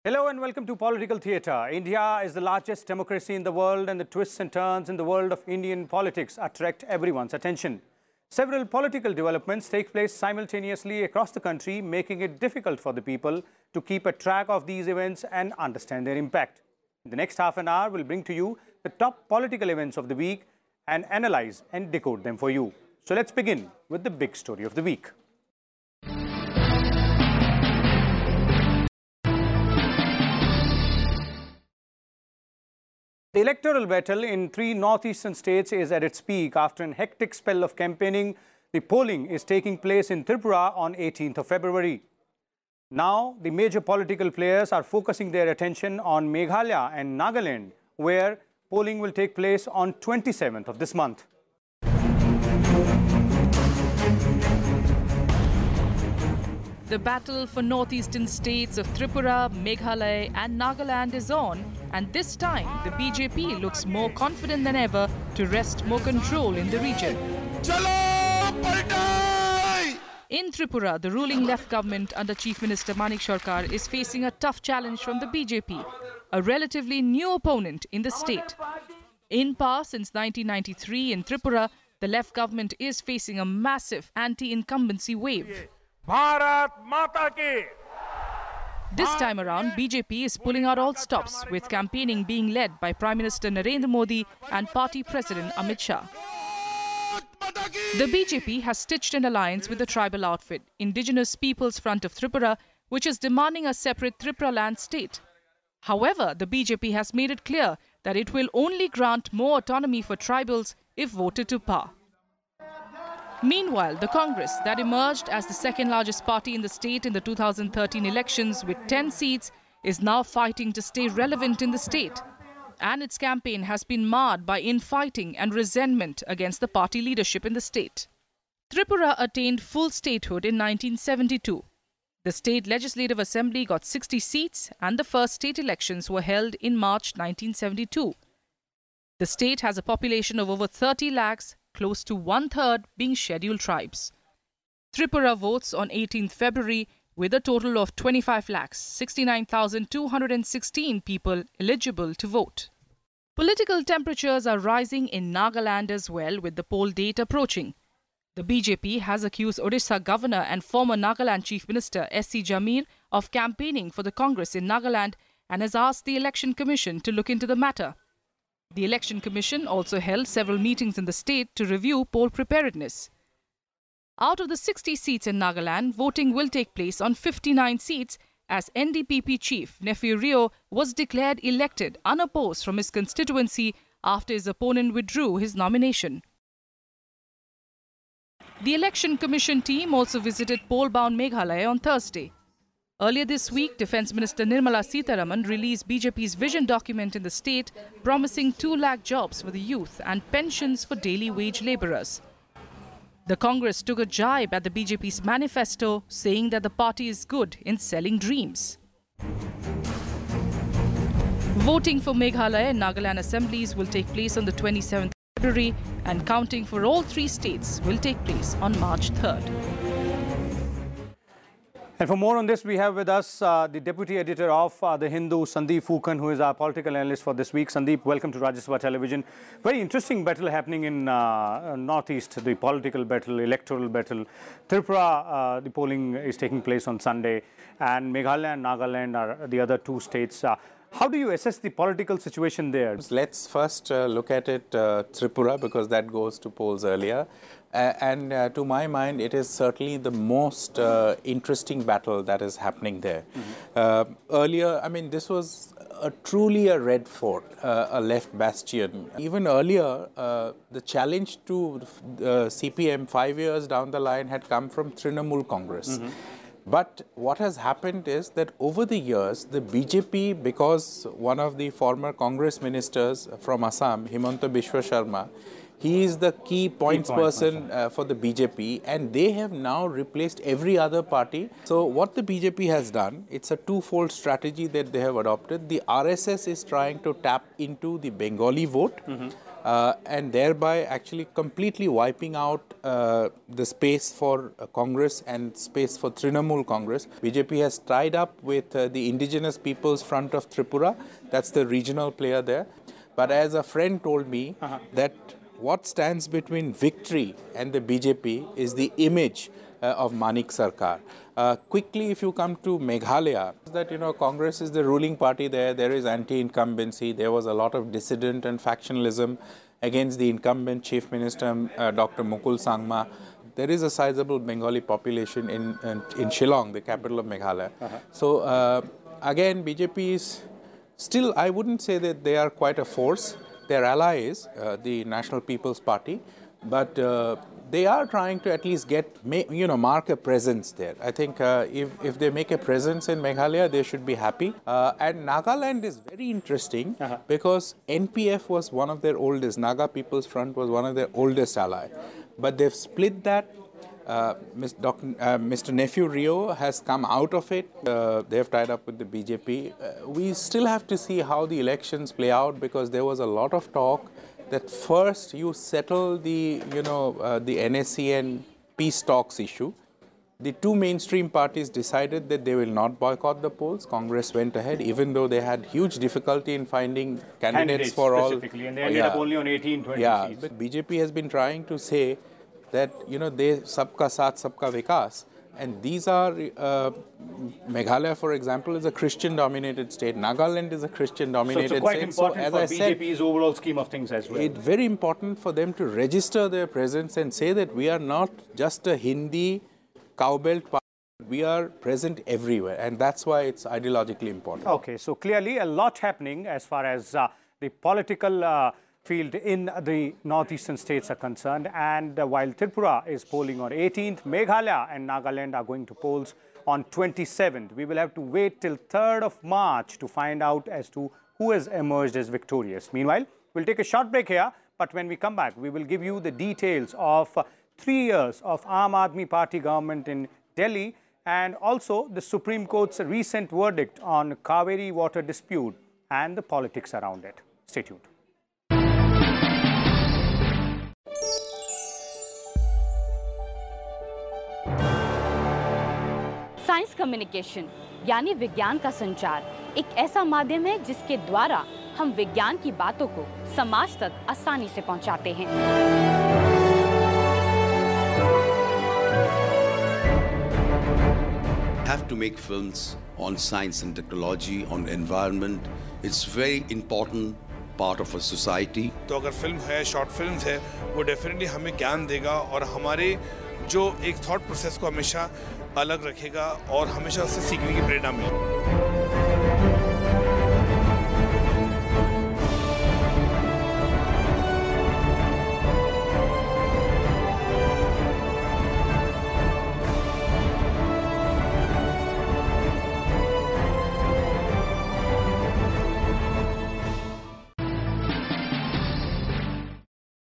Hello and welcome to Political Theatre. India is the largest democracy in the world, and the twists and turns in the world of Indian politics attract everyone's attention. Several political developments take place simultaneously across the country, making it difficult for the people to keep a track of these events and understand their impact. In the next half an hour, we'll bring to you the top political events of the week and analyze and decode them for you. So let's begin with the big story of the week. The electoral battle in 3 northeastern states is at its peak. After a hectic spell of campaigning, the polling is taking place in Tripura on 18th of February. Now, the major political players are focusing their attention on Meghalaya and Nagaland, where polling will take place on 27th of this month. The battle for northeastern states of Tripura, Meghalaya and Nagaland is on, and this time the BJP looks more confident than ever to wrest more control in the region. In Tripura, the ruling left government under Chief Minister Manik Sarkar is facing a tough challenge from the BJP, a relatively new opponent in the state. In power since 1993 in Tripura, the left government is facing a massive anti-incumbency wave. Bharat Mata Ki! This time around, BJP is pulling out all stops, with campaigning being led by Prime Minister Narendra Modi and Party President Amit Shah. The BJP has stitched an alliance with the tribal outfit, Indigenous People's Front of Tripura, which is demanding a separate Tripura land state. However, the BJP has made it clear that it will only grant more autonomy for tribals if voted to power. Meanwhile, the Congress, that emerged as the second largest party in the state in the 2013 elections with 10 seats, is now fighting to stay relevant in the state. And its campaign has been marred by infighting and resentment against the party leadership in the state. Tripura attained full statehood in 1972. The state legislative assembly got 60 seats, and the first state elections were held in March 1972. The state has a population of over 30 lakhs, close to 1/3 being scheduled tribes. Tripura votes on 18th February with a total of 25 lakhs, 69,216 people eligible to vote. Political temperatures are rising in Nagaland as well, with the poll date approaching. The BJP has accused Odisha Governor and former Nagaland Chief Minister S.C. Jamir of campaigning for the Congress in Nagaland and has asked the Election Commission to look into the matter. The Election Commission also held several meetings in the state to review poll preparedness. Out of the 60 seats in Nagaland, voting will take place on 59 seats as NDPP chief Nephew Rio was declared elected unopposed from his constituency after his opponent withdrew his nomination. The Election Commission team also visited poll-bound Meghalaya on Thursday. Earlier this week, Defence Minister Nirmala Sitharaman released BJP's vision document in the state promising 2 lakh jobs for the youth and pensions for daily wage labourers. The Congress took a jibe at the BJP's manifesto, saying that the party is good in selling dreams. Voting for Meghalaya and Nagaland assemblies will take place on the 27th of February, and counting for all 3 states will take place on March 3rd. And for more on this, we have with us the Deputy Editor of The Hindu, Sandeep Phukan, who is our political analyst for this week. Sandeep, welcome to Rajya Sabha Television. Very interesting battle happening in Northeast, the political battle, electoral battle. Tripura, the polling is taking place on Sunday, and Meghalaya and Nagaland are the other 2 states. How do you assess the political situation there? Let's first look at it, Tripura, because that goes to polls earlier. To my mind, it is certainly the most interesting battle that is happening there. Earlier, I mean, this was truly a red fort, a left bastion. Even earlier, the challenge to CPM 5 years down the line had come from Trinamool Congress. But what has happened is that over the years, the BJP, because one of the former Congress ministers from Assam, Himanta Biswa Sharma, he is the key points person for the BJP, and they have now replaced every other party. So what the BJP has done, it's a twofold strategy that they have adopted. The RSS is trying to tap into the Bengali vote. and thereby actually completely wiping out the space for Congress and space for Trinamool Congress. BJP has tied up with the Indigenous People's Front of Tripura, that's the regional player there. But as a friend told me that what stands between victory and the BJP is the image of Manik Sarkar. Quickly, if you come to Meghalaya, that Congress is the ruling party there. There is anti-incumbency. There was a lot of dissident and factionalism against the incumbent Chief Minister, Dr. Mukul Sangma. There is a sizable Bengali population in Shillong, the capital of Meghalaya. So again, BJP is still, I wouldn't say that they are quite a force. Their ally is the National People's Party, but they are trying to at least mark a presence there. I think if they make a presence in Meghalaya, they should be happy. And Nagaland is very interesting because NPF was one of their oldest, Naga People's Front was one of their oldest allies. But they've split that. Mr. Nephew Rio has come out of it. They have tied up with the BJP. We still have to see how the elections play out because there was a lot of talk that first you settle the, the NSC and peace talks issue. The two mainstream parties decided that they will not boycott the polls. Congress went ahead, even though they had huge difficulty in finding candidates for all. Specifically, and they ended up only on 18, 20 seats. But BJP has been trying to say that, they sabka saath, sabka vikas. And these are, Meghalaya, for example, is a Christian-dominated state. Nagaland is a Christian-dominated state. So it's quite important for BJP's overall scheme of things as well. It's very important for them to register their presence and say that we are not just a Hindi cowbelt party. We are present everywhere. And that's why it's ideologically important. Okay, so clearly a lot happening as far as the political field in the northeastern states are concerned, and while Tripura is polling on 18th, Meghalaya and Nagaland are going to polls on 27th. We will have to wait till 3rd of March to find out as to who has emerged as victorious. Meanwhile, we'll take a short break here, but when we come back, we will give you the details of 3 years of Ahmadiyya Party government in Delhi and also the Supreme Court's recent verdict on Cauvery water dispute and the politics around it. Stay tuned. Science communication यानी विज्ञान का संचार एक ऐसा माध्यम है जिसके द्वारा हम विज्ञान की बातों को समाज तक आसानी से पहुंचाते हैं। Have to make films on science and technology, on environment. It's very important part of a society. तो अगर फिल्म है, शॉर्ट फिल्म है, वो डेफिनेटली हमें ज्ञान देगा और हमारे जो एक थॉट प्रोसेस को हमेशा अलग रखेगा और हमेशा उससे सीखने की प्रेरणा मिलेगी।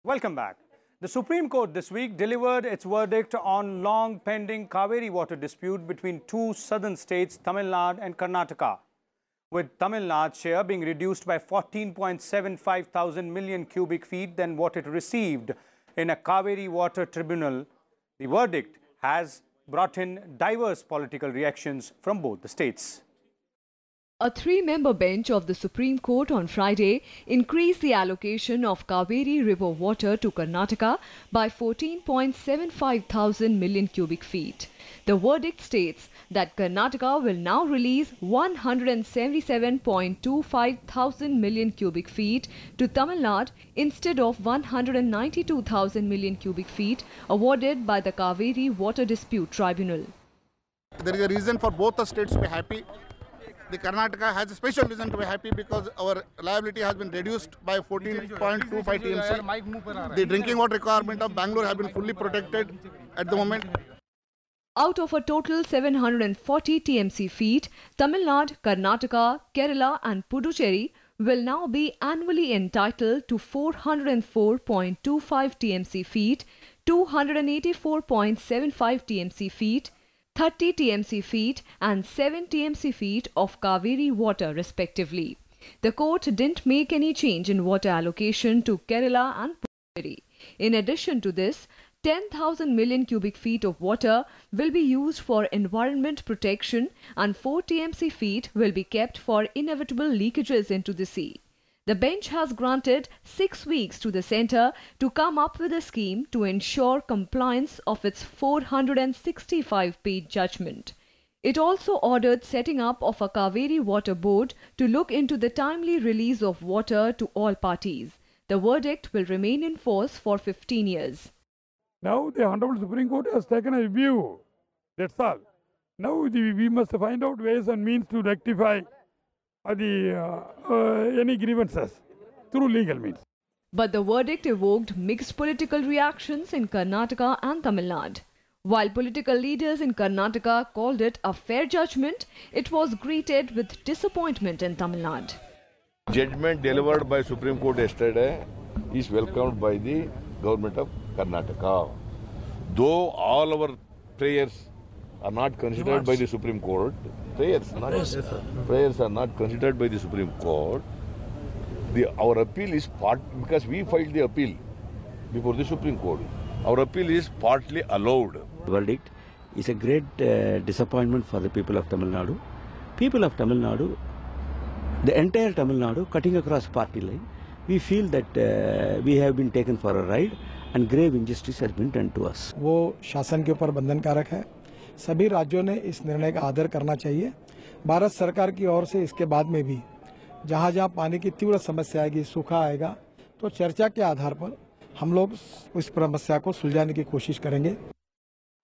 Welcome back. The Supreme Court this week delivered its verdict on long-pending Cauvery water dispute between two southern states, Tamil Nadu and Karnataka, with Tamil Nadu's share being reduced by 14.75 thousand million cubic feet than what it received in a Cauvery water tribunal. The verdict has brought in diverse political reactions from both the states. A three-member bench of the Supreme Court on Friday increased the allocation of Cauvery river water to Karnataka by 14.75 thousand million cubic feet. The verdict states that Karnataka will now release 177.25 thousand million cubic feet to Tamil Nadu instead of 192,000 million cubic feet awarded by the Cauvery Water Dispute Tribunal. There is a reason for both the states to be happy. The Karnataka has a special reason to be happy because our liability has been reduced by 14.25 TMC. The drinking water requirement of Bangalore have been fully protected at the moment. Out of a total 740 TMC feet, Tamil Nadu, Karnataka, Kerala and Puducherry will now be annually entitled to 404.25 TMC feet, 284.75 TMC feet, 30 TMC feet and 7 TMC feet of Cauvery water respectively. The court didn't make any change in water allocation to Kerala and Cauvery. In addition to this, 10,000 million cubic feet of water will be used for environment protection and 4 TMC feet will be kept for inevitable leakages into the sea. The bench has granted 6 weeks to the centre to come up with a scheme to ensure compliance of its 465-page judgment. It also ordered setting up of a Cauvery Water Board to look into the timely release of water to all parties. The verdict will remain in force for 15 years. Now the Honorable Supreme Court has taken a view. That's all. Now we must find out ways and means to rectify any grievances through legal means. But the verdict evoked mixed political reactions in Karnataka and Tamil Nadu. While political leaders in Karnataka called it a fair judgment, it was greeted with disappointment in Tamil Nadu. Judgment delivered by Supreme Court yesterday is welcomed by the government of Karnataka. Though all our prayers are not considered by the Supreme Court, prayers are not considered by the Supreme Court. Our appeal is because we filed the appeal before the Supreme Court. Our appeal is partly allowed. The verdict is a great disappointment for the people of Tamil Nadu. People of Tamil Nadu, the entire Tamil Nadu, cutting across party line, we feel that we have been taken for a ride and grave injustice has been done to us. वो शासन के ऊपर बंधनकारक है. सभी राज्यों ने इस निर्णय का आदर करना चाहिए. भारत सरकार की ओर से इसके बाद में भी जहां-जहां पानी की तीव्र समस्या आएगी, सूखा आएगा, तो चर्चा के आधार पर हम लोग इस समस्या को सुलझाने की कोशिश करेंगे.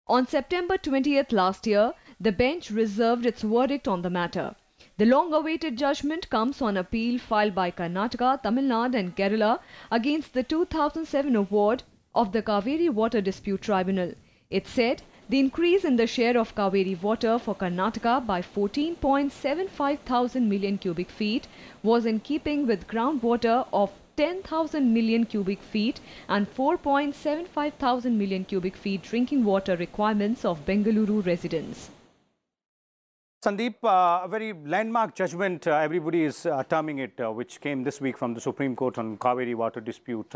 On September 20th last year, the bench reserved its verdict on the matter. The long-awaited judgment comes on appeal filed by Karnataka, Tamil Nadu and Kerala against the 2007 award of the Cauvery Water Dispute Tribunal. It said the increase in the share of Cauvery water for Karnataka by 14.75 thousand million cubic feet was in keeping with groundwater of 10,000 million cubic feet and 4.75 thousand million cubic feet drinking water requirements of Bengaluru residents. Sandeep, a very landmark judgment, everybody is terming it, which came this week from the Supreme Court on Cauvery water dispute.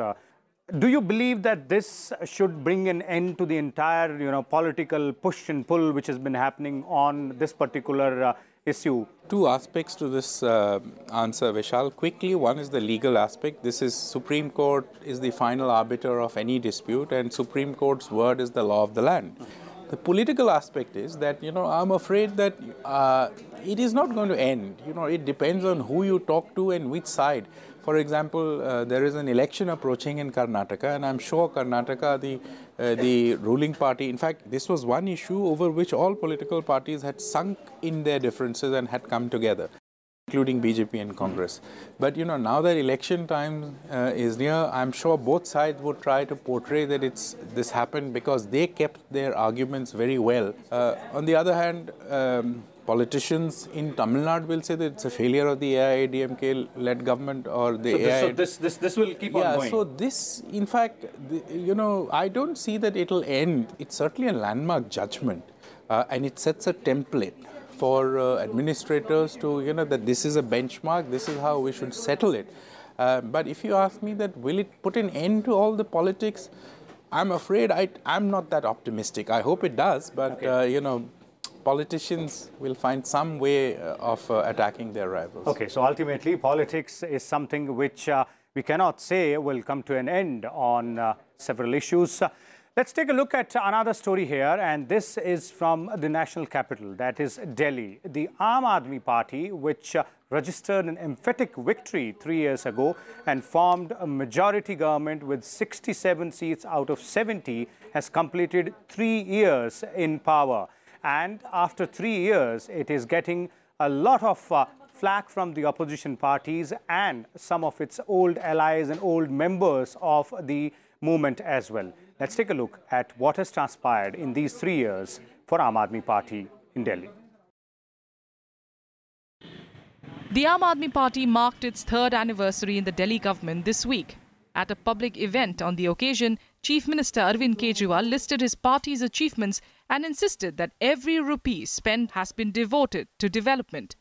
Do you believe that this should bring an end to the entire, political push and pull which has been happening on this particular issue? Two aspects to this answer, Vishal. Quickly, one is the legal aspect. This is Supreme Court is the final arbiter of any dispute, and Supreme Court's word is the law of the land. The political aspect is that, I'm afraid that it is not going to end. It depends on who you talk to and which side. For example, there is an election approaching in Karnataka, and I'm sure Karnataka, the ruling party, in fact, this was one issue over which all political parties had sunk in their differences and had come together, including BJP and Congress. But, now that election time is near, I'm sure both sides would try to portray that this happened because they kept their arguments very well. On the other hand, politicians in Tamil Nadu will say that it's a failure of the AIADMK-led government or the this will keep on going. So this, in fact, I don't see that it'll end. It's certainly a landmark judgment, and it sets a template for administrators to, that this is a benchmark, this is how we should settle it. But if you ask me that will it put an end to all the politics, I'm afraid I'm not that optimistic. I hope it does, but, politicians will find some way of attacking their rivals. Okay, so ultimately politics is something which we cannot say will come to an end on several issues. Let's take a look at another story here, and this is from the national capital, that is Delhi. The Ahmadiyya Party, which registered an emphatic victory 3 years ago and formed a majority government with 67 seats out of 70, has completed 3 years in power. And after 3 years, it is getting a lot of flack from the opposition parties and some of its old allies and old members of the movement as well. Let's take a look at what has transpired in these 3 years for Ahmadiyya Party in Delhi. The Ahmadiyya Party marked its 3rd anniversary in the Delhi government this week. At a public event on the occasion, Chief Minister Arvind Kejriwal listed his party's achievements and insisted that every rupee spent has been devoted to development.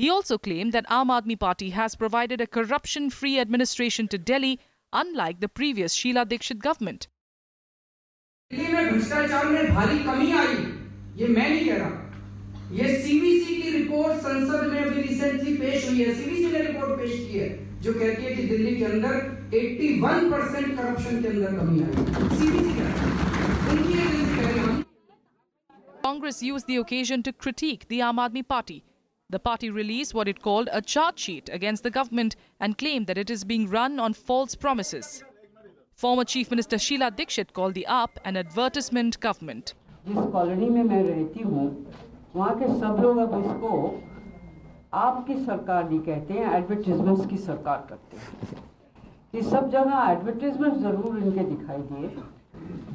He also claimed that Aam Aadmi Party has provided a corruption-free administration to Delhi, unlike the previous Sheila Dikshit government. Delhi में भ्रष्टाचार में भारी कमी आई, ये मैं नहीं कह रहा। ये सीवीसी की रिपोर्ट संसद में अभी रिसेंटली पेश हुई है। सीवीसी ने रिपोर्ट पेश की है जो कहती है कि दिल्ली के अंदर 81% करप्शन के अंदर कमी आई। सीवीसी कह रहा है, उनकी एजेंसी कह रही है। Congress used the occasion to critique the Aam Aadmi Party. The party released what it called a charge sheet against the government and claimed that it is being run on false promises. Former Chief Minister Sheila Dikshit called the AAP an advertisement government. जिस colony में मैं रहती हूँ, वहाँ के सब लोग अब इसको आपकी सरकार नहीं कहते हैं, एडवर्टाइजमेंट्स की सरकार करते हैं। कि सब जगह एडवर्टाइजमेंट जरूर इनके दिखाई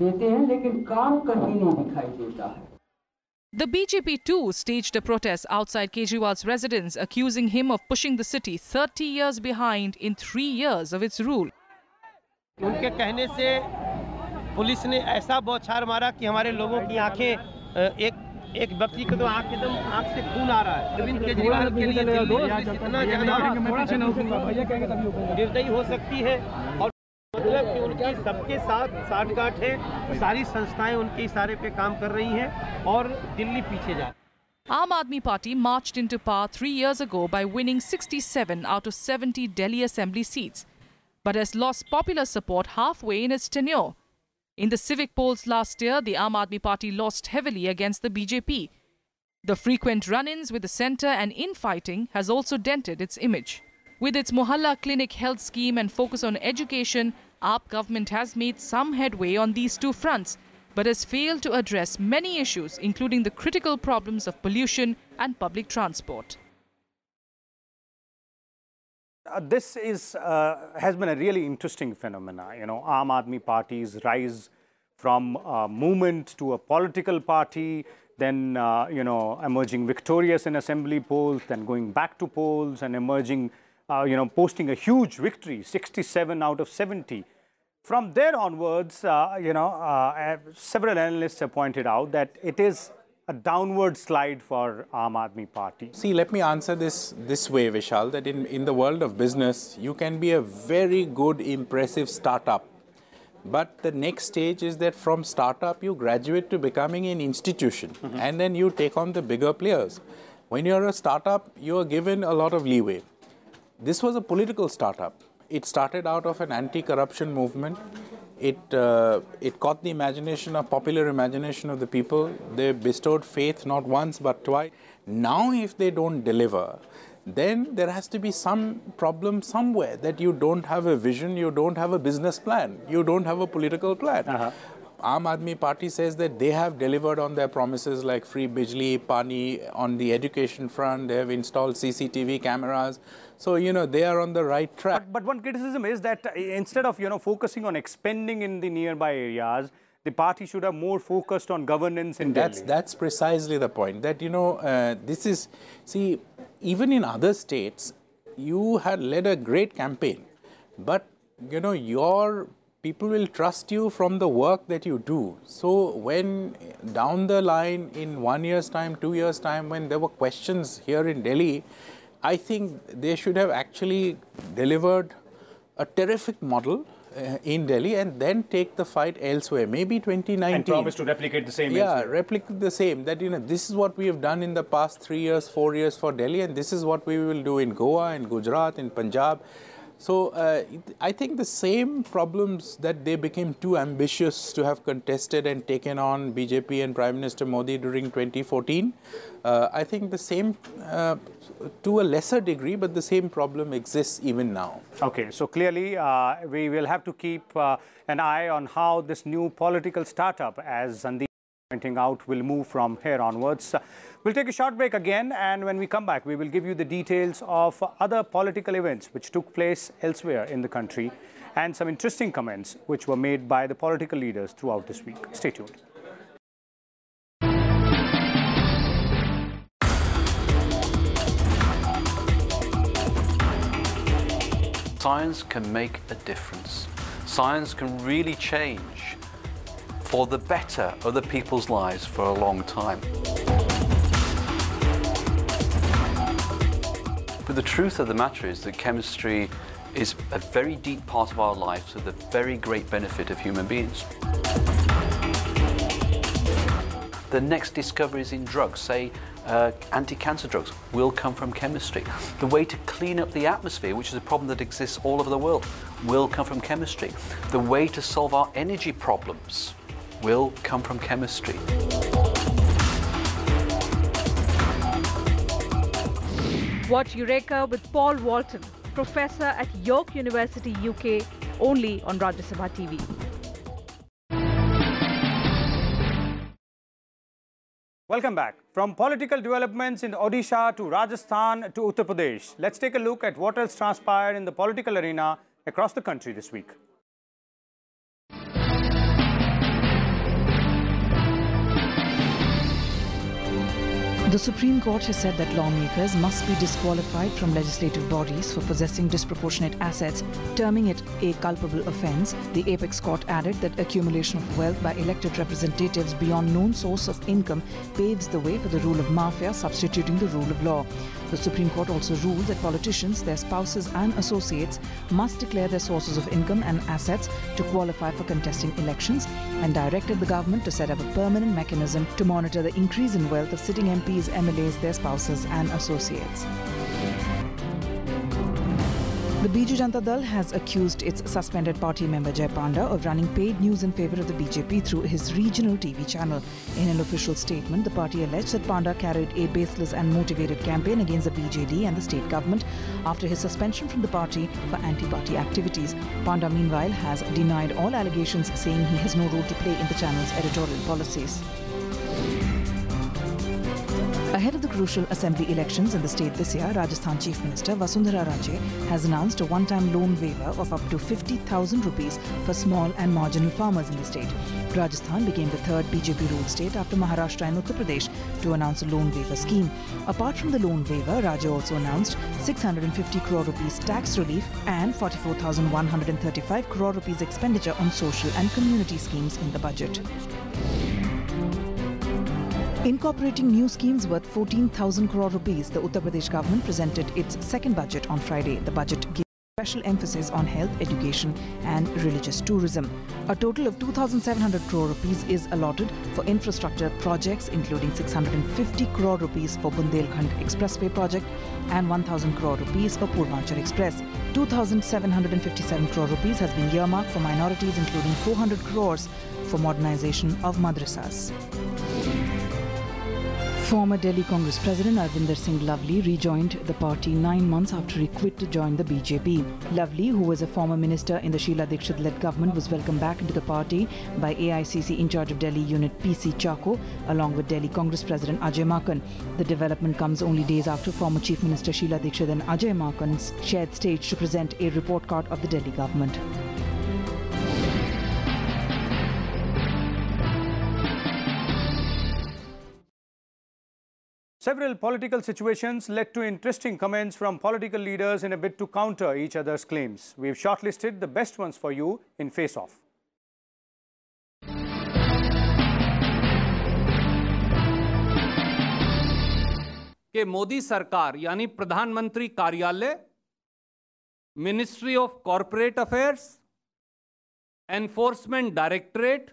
देते हैं, लेकिन काम कहीं नहीं दिखाई देता है। The BJP too staged a protest outside Kejriwal's residence, accusing him of pushing the city 30 years behind in 3 years of its rule. उनके कहने से पुलिस ने ऐसा बौछार मारा कि हमारे लोगों की आंखें एक व्यक्ति को तो आंख से खून आ रहा है। अरविंद केजरीवाल के लिए इतना ज्यादा निर्दयी हो सकती है और मतलब कि उनकी सबके साथ साठगांठ है, सारी संस्थाएं उनके इशारे पे काम कर रही हैं और दिल्ली पीछे जा रही है। Aam Aadmi Party marched into power 3 years ago by winning 67 out of 70 Delhi Assembly seats, but has lost popular support halfway in its tenure. In the civic polls last year, the Aam Aadmi Party lost heavily against the BJP. The frequent run-ins with the centre and infighting has also dented its image. With its Mohalla Clinic health scheme and focus on education, AAP government has made some headway on these two fronts, but has failed to address many issues, including the critical problems of pollution and public transport. This has been a really interesting phenomena. You know, Aam Aadmi Party's rise from a movement to a political party, then, you know, emerging victorious in assembly polls, then going back to polls and emerging, you know, posting a huge victory, 67 out of 70. From there onwards, you know, several analysts have pointed out that it is a downward slide for Aam Aadmi Party. See, let me answer this way, Vishal, that in the world of business, you can be a very good, impressive startup. But the next stage is that from startup, you graduate to becoming an institution. And then you take on the bigger players. When you're a startup, you are given a lot of leeway. This was a political startup. It started out of an anti-corruption movement. It caught the imagination of popular imagination of the people. They bestowed faith not once but twice. Now if they don't deliver, then there has to be some problem somewhere that you don't have a vision, you don't have a business plan, you don't have a political plan. Aam Aadmi Party says that they have delivered on their promises like free bijli, pani, on the education front, they have installed CCTV cameras. So, you know, they are on the right track. But one criticism is that instead of, you know, focusing on expanding in the nearby areas, the party should have more focused on governance in Delhi. That's precisely the point. That, you know, this is, see, even in other states, you had led a great campaign. But, you know, your people will trust you from the work that you do. So when down the line in 1 year's time, 2 years' time, when there were questions here in Delhi, I think they should have actually delivered a terrific model in Delhi and then take the fight elsewhere, maybe 2019. And promise to replicate the same. Yeah, replicate the same. That, you know, this is what we have done in the past 3 years, 4 years for Delhi, and this is what we will do in Goa, in Gujarat, in Punjab. So I think the same problems that they became too ambitious to have contested and taken on BJP and Prime Minister Modi during 2014, I think the same, to a lesser degree, but the same problem exists even now. Okay, so clearly we will have to keep an eye on how this new political startup, as Sandeep pointing out, will move from here onwards. We'll take a short break again, and when we come back, we will give you the details of other political events which took place elsewhere in the country and some interesting comments which were made by the political leaders throughout this week. Stay tuned. Science can make a difference. Science can really change for the better of the people's lives for a long time. But the truth of the matter is that chemistry is a very deep part of our lives for the very great benefit of human beings. The next discoveries in drugs, say anti-cancer drugs, will come from chemistry. The way to clean up the atmosphere, which is a problem that exists all over the world, will come from chemistry. The way to solve our energy problems will come from chemistry. Watch Eureka with Paul Walton, professor at York University, UK, only on Rajya Sabha TV. Welcome back. From political developments in Odisha to Rajasthan to Uttar Pradesh, let's take a look at what else transpired in the political arena across the country this week. The Supreme Court has said that lawmakers must be disqualified from legislative bodies for possessing disproportionate assets, terming it a culpable offence. The apex court added that accumulation of wealth by elected representatives beyond known source of income paves the way for the rule of mafia, substituting the rule of law. The Supreme Court also ruled that politicians, their spouses and associates must declare their sources of income and assets to qualify for contesting elections, and directed the government to set up a permanent mechanism to monitor the increase in wealth of sitting MPs, MLAs, their spouses and associates. The Biju Janata Dal has accused its suspended party member Jai Panda of running paid news in favour of the BJP through his regional TV channel. In an official statement, the party alleged that Panda carried a baseless and motivated campaign against the BJD and the state government after his suspension from the party for anti-party activities. Panda, meanwhile, has denied all allegations, saying he has no role to play in the channel's editorial policies. Ahead of the crucial assembly elections in the state this year, Rajasthan Chief Minister Vasundhara Raje has announced a one-time loan waiver of up to 50,000 rupees for small and marginal farmers in the state. Rajasthan became the third BJP-ruled state after Maharashtra and Uttar Pradesh to announce a loan waiver scheme. Apart from the loan waiver, Raje also announced 650 crore rupees tax relief and 44,135 crore rupees expenditure on social and community schemes in the budget. Incorporating new schemes worth 14,000 crore rupees, the Uttar Pradesh government presented its second budget on Friday. The budget gives special emphasis on health, education and religious tourism. A total of 2,700 crore rupees is allotted for infrastructure projects, including 650 crore rupees for Bundelkhand Expressway project and 1,000 crore rupees for Purvanchal Express. 2,757 crore rupees has been earmarked for minorities, including 400 crores for modernization of madrasas. Former Delhi Congress President Arvinder Singh Lovely rejoined the party 9 months after he quit to join the BJP. Lovely, who was a former minister in the Sheila Dikshit-led government, was welcomed back into the party by AICC in charge of Delhi unit PC Chako, along with Delhi Congress President Ajay Maken. The development comes only days after former Chief Minister Sheila Dikshit and Ajay Maken shared stage to present a report card of the Delhi government. Several political situations led to interesting comments from political leaders in a bid to counter each other's claims. We've shortlisted the best ones for you in Face Off. कि मोदी सरकार यानी प्रधानमंत्री कार्यालय, ministry of corporate affairs, enforcement directorate,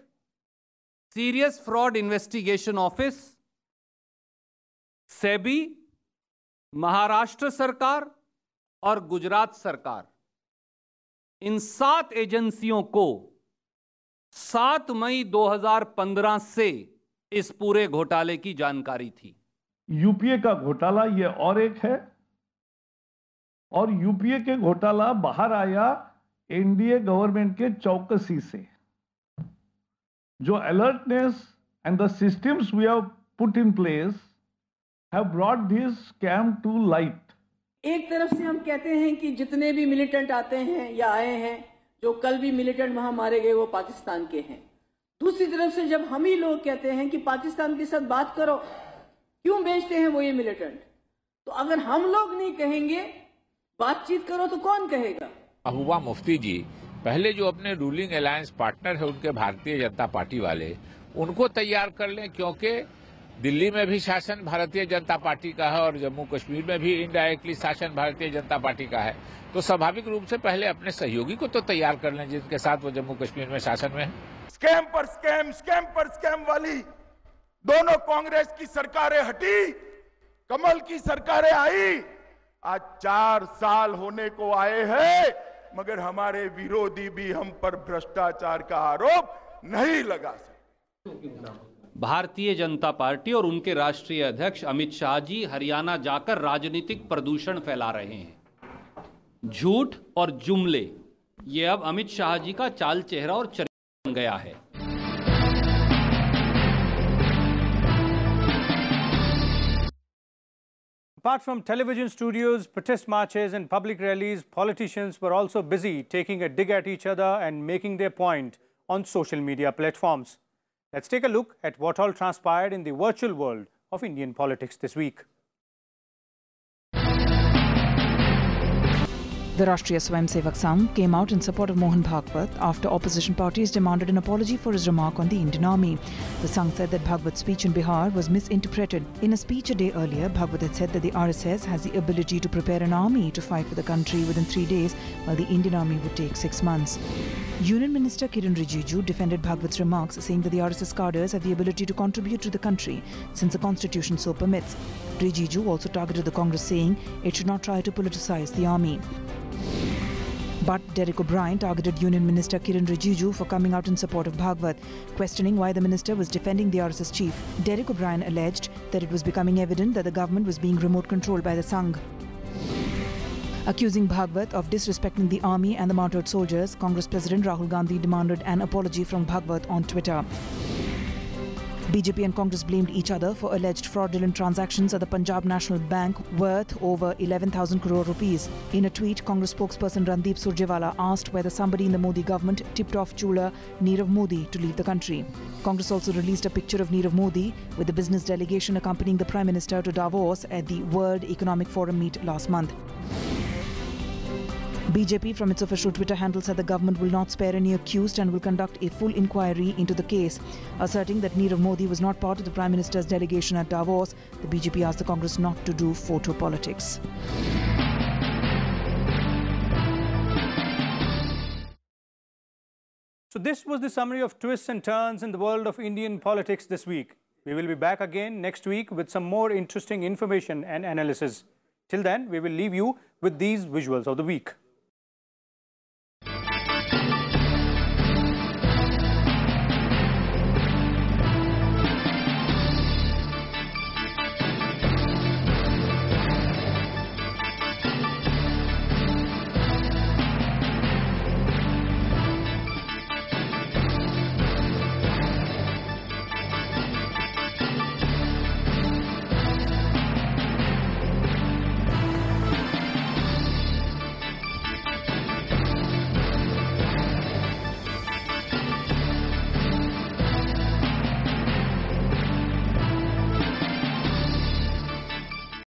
serious fraud investigation office, SEBI, Maharashtra सरकार और गुजरात सरकार, इन 7 एजेंसियों को 7 मई 2015 से इस पूरे घोटाले की जानकारी थी। यूपीए का घोटाला ये और एक है, और यूपीए के घोटाला बाहर आया एनडीए गवर्नमेंट के चौकसी से। जो alertness and the systems we have put in place have brought this scam to light. एक तरफ से हम कहते हैं कि जितने भी मिलिटेंट आते हैं या आए हैं, जो कल भी मिलिटेंट वहां मारे गए, वो पाकिस्तान के हैं। दूसरी तरफ से जब हम ही लोग कहते हैं कि पाकिस्तान के साथ बात करो, क्यों भेजते हैं वो ये मिलिटेंट? तो अगर हम लोग नहीं कहेंगे बातचीत करो तो कौन कहेगा? महबूबा मुफ्ती जी पहले जो अपने रूलिंग अलायंस पार्टनर है उनके भारतीय जनता पार्टी वाले, उनको तैयार कर लें, क्योंकि दिल्ली में भी शासन भारतीय जनता पार्टी का है और जम्मू कश्मीर में भी इनडायरेक्टली शासन भारतीय जनता पार्टी का है, तो स्वाभाविक रूप से पहले अपने सहयोगी को तो तैयार कर लें जिनके साथ वो जम्मू कश्मीर में शासन में है। स्कैम पर स्कैम, स्कैम पर स्कैम वाली दोनों कांग्रेस की सरकारें हटी, कमल की सरकारें आई। आज 4 साल होने को आए हैं, मगर हमारे विरोधी भी हम पर भ्रष्टाचार का आरोप नहीं लगा सकते। भारतीय जनता पार्टी और उनके राष्ट्रीय अध्यक्ष अमित शाह जी हरियाणा जाकर राजनीतिक प्रदूषण फैला रहे हैं। झूठ और जुमले, ये अब अमित शाह जी का चाल चेहरा और चरित्र बन गया है। Apart from television studios, protest marches and public rallies, politicians were also busy taking a dig at each other and making their point on social media platforms. Let's take a look at what all transpired in the virtual world of Indian politics this week. The Rashtriya Swayamsevak Sangh came out in support of Mohan Bhagwat after opposition parties demanded an apology for his remark on the Indian Army. The Sangh said that Bhagwat's speech in Bihar was misinterpreted. In a speech a day earlier, Bhagwat had said that the RSS has the ability to prepare an army to fight for the country within 3 days, while the Indian Army would take 6 months. Union Minister Kiren Rijiju defended Bhagwat's remarks, saying that the RSS cadres have the ability to contribute to the country, since the constitution so permits. Rijiju also targeted the Congress, saying it should not try to politicize the army. But Derek O'Brien targeted Union Minister Kiren Rijiju for coming out in support of Bhagwat. Questioning why the minister was defending the RSS chief, Derek O'Brien alleged that it was becoming evident that the government was being remote controlled by the Sangh. Accusing Bhagwat of disrespecting the army and the martyred soldiers, Congress President Rahul Gandhi demanded an apology from Bhagwat on Twitter. BJP and Congress blamed each other for alleged fraudulent transactions at the Punjab National Bank worth over 11,000 crore rupees. In a tweet, Congress spokesperson Randeep Surjewala asked whether somebody in the Modi government tipped off jeweler Nirav Modi to leave the country. Congress also released a picture of Nirav Modi with the business delegation accompanying the Prime Minister to Davos at the World Economic Forum meet last month. BJP from its official Twitter handle said the government will not spare any accused and will conduct a full inquiry into the case. Asserting that Nirav Modi was not part of the Prime Minister's delegation at Davos, the BJP asked the Congress not to do photo politics. So this was the summary of twists and turns in the world of Indian politics this week. We will be back again next week with some more interesting information and analysis. Till then, we will leave you with these visuals of the week.